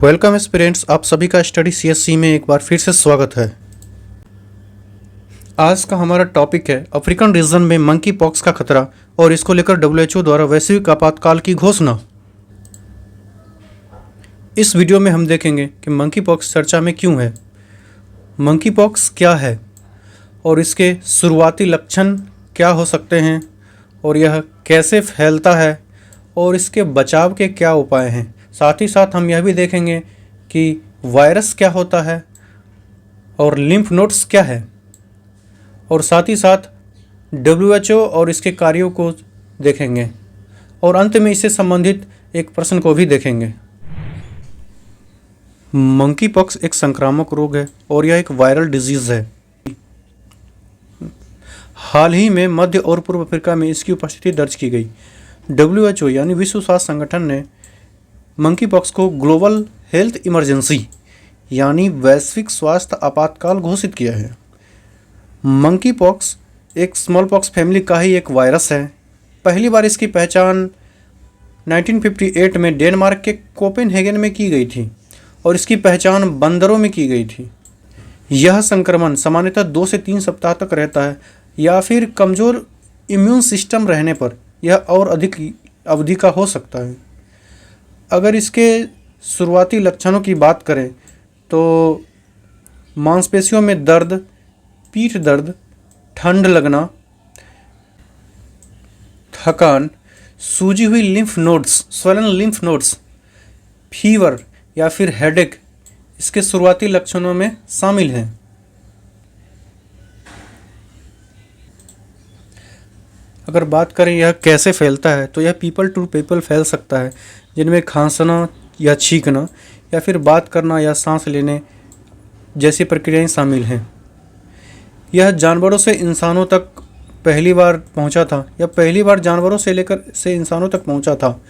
Welcome students, आप सभी का स्टडी सीएससी में एक बार फिर से स्वागत है। आज का हमारा टॉपिक है अफ्रीकन रीजन में मंकी पॉक्स का खतरा और इसको लेकर डब्ल्यूएचओ द्वारा वैश्विक आपातकाल की घोषणा। इस वीडियो में हम देखेंगे कि मंकी पॉक्स चर्चा में क्यों है, मंकी पॉक्स क्या है और इसके शुरुआती लक्षण क्या हो सकते हैं और यह कैसे फैलता है और इसके बचाव के क्या उपाय हैं। साथ ही साथ हम यह भी देखेंगे कि वायरस क्या होता है और लिम्फ नोड्स क्या है, और साथ ही साथ डब्ल्यूएचओ और इसके कार्यों को देखेंगे और अंत में इससे संबंधित एक प्रश्न को भी देखेंगे। मंकी पॉक्स एक संक्रामक रोग है और यह एक वायरल डिजीज़ है। हाल ही में मध्य और पूर्व अफ्रीका में इसकी उपस्थिति दर्ज की गई। डब्ल्यूएचओ यानी विश्व स्वास्थ्य संगठन ने मंकी पॉक्स को ग्लोबल हेल्थ इमरजेंसी यानी वैश्विक स्वास्थ्य आपातकाल घोषित किया है। मंकी पॉक्स एक स्मॉल पॉक्स फैमिली का ही एक वायरस है। पहली बार इसकी पहचान 1958 में डेनमार्क के कोपेनहेगन में की गई थी और इसकी पहचान बंदरों में की गई थी। यह संक्रमण सामान्यतः 2 से 3 सप्ताह तक रहता है या फिर कमज़ोर इम्यून सिस्टम रहने पर यह और अधिक अवधि का हो सकता है। अगर इसके शुरुआती लक्षणों की बात करें तो मांसपेशियों में दर्द, पीठ दर्द, ठंड लगना, थकान, सूजी हुई lymph nodes, swollen lymph nodes, fever या फिर हेडेक इसके शुरुआती लक्षणों में शामिल हैं। अगर बात करें यह कैसे फैलता है तो यह पीपल टू पीपल फैल सकता है, जिनमें खांसना या छींकना या फिर बात करना या सांस लेने जैसी प्रक्रियाएं शामिल हैं। यह जानवरों से इंसानों तक पहली बार पहुंचा था या पहली बार जानवरों से लेकर से इंसानों तक पहुंचा था,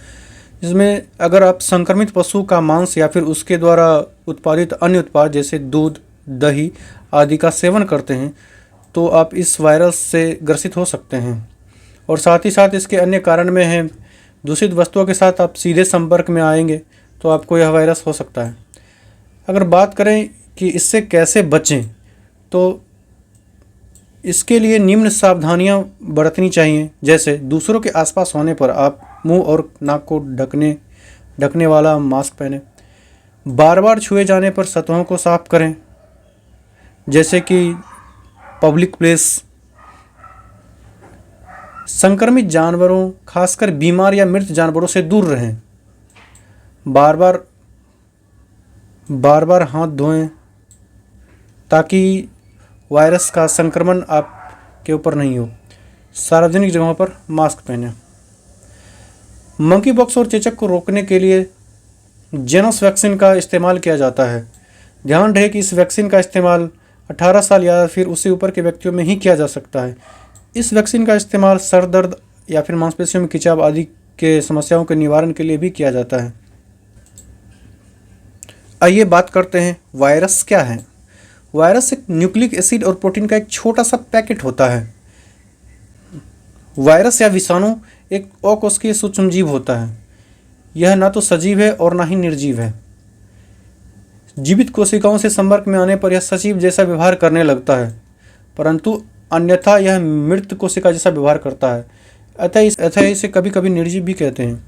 जिसमें अगर आप संक्रमित पशु का मांस या फिर उसके द्वारा उत्पादित अन्य उत्पाद जैसे दूध, दही आदि का सेवन करते हैं तो आप इस वायरस से ग्रसित हो सकते हैं। और साथ ही साथ इसके अन्य कारण में है दूषित वस्तुओं के साथ आप सीधे संपर्क में आएंगे तो आपको यह वायरस हो सकता है। अगर बात करें कि इससे कैसे बचें तो इसके लिए निम्न सावधानियां बरतनी चाहिए, जैसे दूसरों के आसपास होने पर आप मुंह और नाक को ढकने वाला मास्क पहनें, बार बार छुए जाने पर सतहों को साफ करें जैसे कि पब्लिक प्लेस, संक्रमित जानवरों खासकर बीमार या मृत जानवरों से दूर रहें, बार बार हाथ धोएं ताकि वायरस का संक्रमण आपके ऊपर नहीं हो, सार्वजनिक जगहों पर मास्क पहनें। मंकी पॉक्स और चेचक को रोकने के लिए जेनस वैक्सीन का इस्तेमाल किया जाता है। ध्यान रहे कि इस वैक्सीन का इस्तेमाल 18 साल या फिर उससे ऊपर के व्यक्तियों में ही किया जा सकता है। इस वैक्सीन का इस्तेमाल सर दर्द या फिर मांसपेशियों में खिंचाव आदि के समस्याओं के निवारण के लिए भी किया जाता है। आइए बात करते हैं वायरस क्या है। वायरस एक न्यूक्लिक एसिड और प्रोटीन का एक छोटा सा पैकेट होता है। वायरस या विषाणु एक अकोशिकीय सूक्ष्मजीव होता है। यह ना तो सजीव है और ना ही निर्जीव है। जीवित कोशिकाओं से संपर्क में आने पर यह सजीव जैसा व्यवहार करने लगता है, परंतु अन्यथा यह मृत कोशिका जैसा व्यवहार करता है। अतः इसे कभी कभी निर्जीव भी कहते हैं।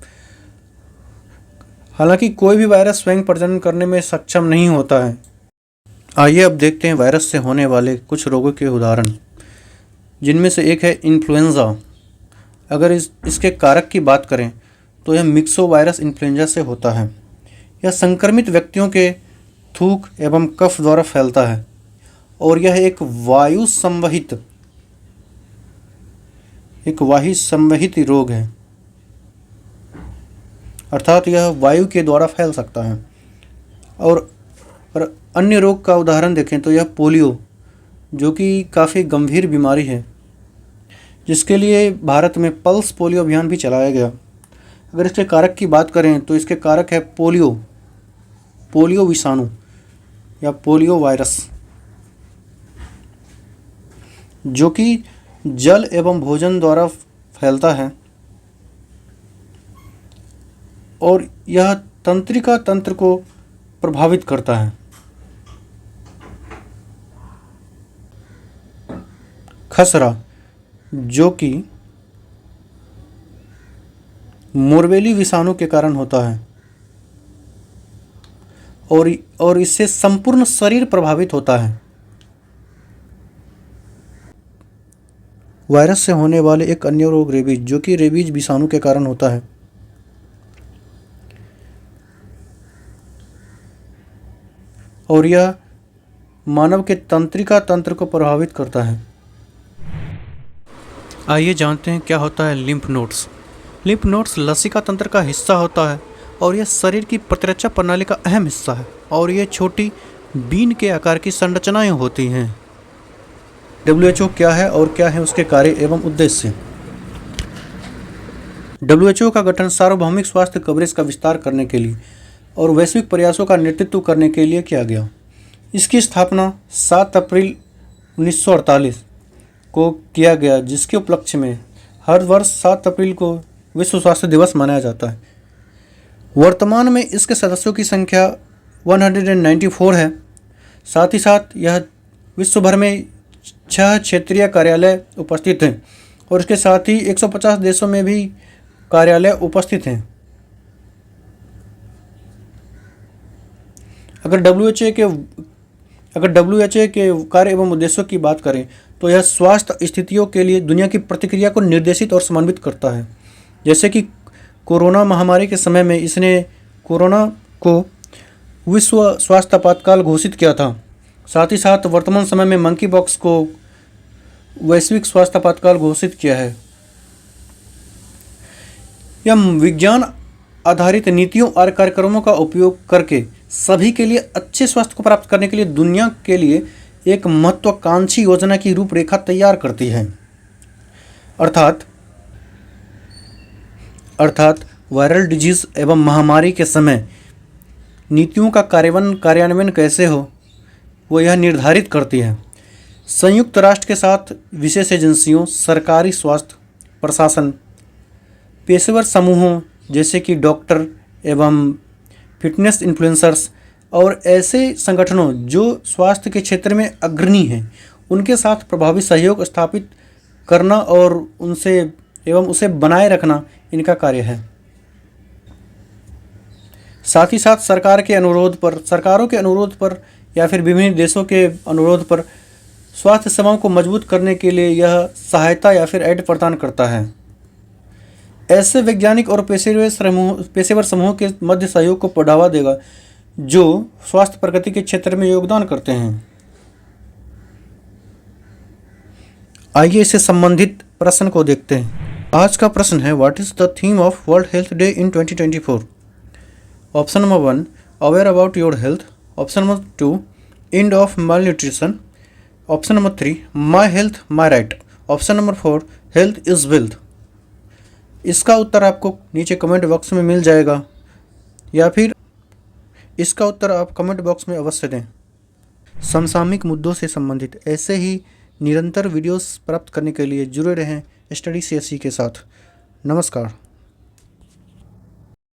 हालांकि कोई भी वायरस स्वयं प्रजनन करने में सक्षम नहीं होता है। आइए अब देखते हैं वायरस से होने वाले कुछ रोगों के उदाहरण, जिनमें से एक है इन्फ्लुएंजा। अगर इसके कारक की बात करें तो यह मिक्सो वायरस इन्फ्लुएंजा से होता है। यह संक्रमित व्यक्तियों के थूक एवं कफ द्वारा फैलता है और यह एक वायु संवहित रोग है, अर्थात यह वायु के द्वारा फैल सकता है। और अन्य रोग का उदाहरण देखें तो यह पोलियो, जो कि काफ़ी गंभीर बीमारी है, जिसके लिए भारत में पल्स पोलियो अभियान भी चलाया गया। अगर इसके कारक की बात करें तो इसके कारक है पोलियो विषाणु या पोलियो वायरस, जो कि जल एवं भोजन द्वारा फैलता है और यह तंत्रिका तंत्र को प्रभावित करता है। खसरा, जो कि मोरबेली विषाणु के कारण होता है और इससे संपूर्ण शरीर प्रभावित होता है। वायरस से होने वाले एक अन्य रोग रेबीज, जो कि रेबीज विषाणु के कारण होता है। और यह मानव के तंत्रिका तंत्र को प्रभावित करता है। आइए जानते हैं क्या होता है लिम्फ नोड्स। लिम्फ नोड्स लसिका तंत्र का हिस्सा होता है और यह शरीर की प्रतिरक्षा प्रणाली का अहम हिस्सा है और ये छोटी बीन के आकार की संरचनाएं होती हैं। WHO क्या है और क्या है उसके कार्य एवं उद्देश्य। WHO का गठन सार्वभौमिक स्वास्थ्य कवरेज का विस्तार करने के लिए और वैश्विक प्रयासों का नेतृत्व करने के लिए किया गया। इसकी स्थापना 7 अप्रैल 1948 को किया गया, जिसके उपलक्ष्य में हर वर्ष 7 अप्रैल को विश्व स्वास्थ्य दिवस मनाया जाता है। वर्तमान में इसके सदस्यों की संख्या 194 है। साथ ही साथ यह विश्व भर में 6 क्षेत्रीय कार्यालय उपस्थित हैं और इसके साथ ही 150 देशों में भी कार्यालय उपस्थित हैं। अगर WHO के कार्य एवं उद्देश्यों की बात करें तो यह स्वास्थ्य स्थितियों के लिए दुनिया की प्रतिक्रिया को निर्देशित और समन्वित करता है। जैसे कि कोरोना महामारी के समय में इसने कोरोना को विश्व स्वास्थ्य आपातकाल घोषित किया था। साथ ही साथ वर्तमान समय में मंकी पॉक्स को वैश्विक स्वास्थ्य आपातकाल घोषित किया है। यह विज्ञान आधारित नीतियों और कार्यक्रमों का उपयोग करके सभी के लिए अच्छे स्वास्थ्य को प्राप्त करने के लिए दुनिया के लिए एक महत्वाकांक्षी योजना की रूपरेखा तैयार करती है। अर्थात वायरल डिजीज एवं महामारी के समय नीतियों का कार्यान्वयन कैसे हो, वो यह निर्धारित करती है। संयुक्त राष्ट्र के साथ विशेष एजेंसियों, सरकारी स्वास्थ्य प्रशासन, पेशेवर समूहों जैसे कि डॉक्टर एवं फिटनेस इन्फ्लुएंसर्स और ऐसे संगठनों जो स्वास्थ्य के क्षेत्र में अग्रणी हैं, उनके साथ प्रभावी सहयोग स्थापित करना और उसे बनाए रखना इनका कार्य है। साथ ही साथ सरकारों के अनुरोध पर या फिर विभिन्न देशों के अनुरोध पर स्वास्थ्य सेवाओं को मजबूत करने के लिए यह सहायता या फिर एड प्रदान करता है। ऐसे वैज्ञानिक और पेशेवर समूहों के मध्य सहयोग को बढ़ावा देगा जो स्वास्थ्य प्रगति के क्षेत्र में योगदान करते हैं। आइए इससे संबंधित प्रश्न को देखते हैं। आज का प्रश्न है, what is the theme of world health day in 2024? Option number 1, aware about your health. Option number 2, end of mall nutrition. Option number 3, my health my right. Option number 4, health is wealth. इसका उत्तर आपको नीचे comment box में मिल जाएगा या फिर इसका उत्तर आप comment box में अवश्य दें। समसामयिक मुद्दों से संबंधित ऐसे ही निरंतर वीडियोस प्राप्त करने के लिए जुड़े रहें स्टडी CSE के साथ। नमस्कार।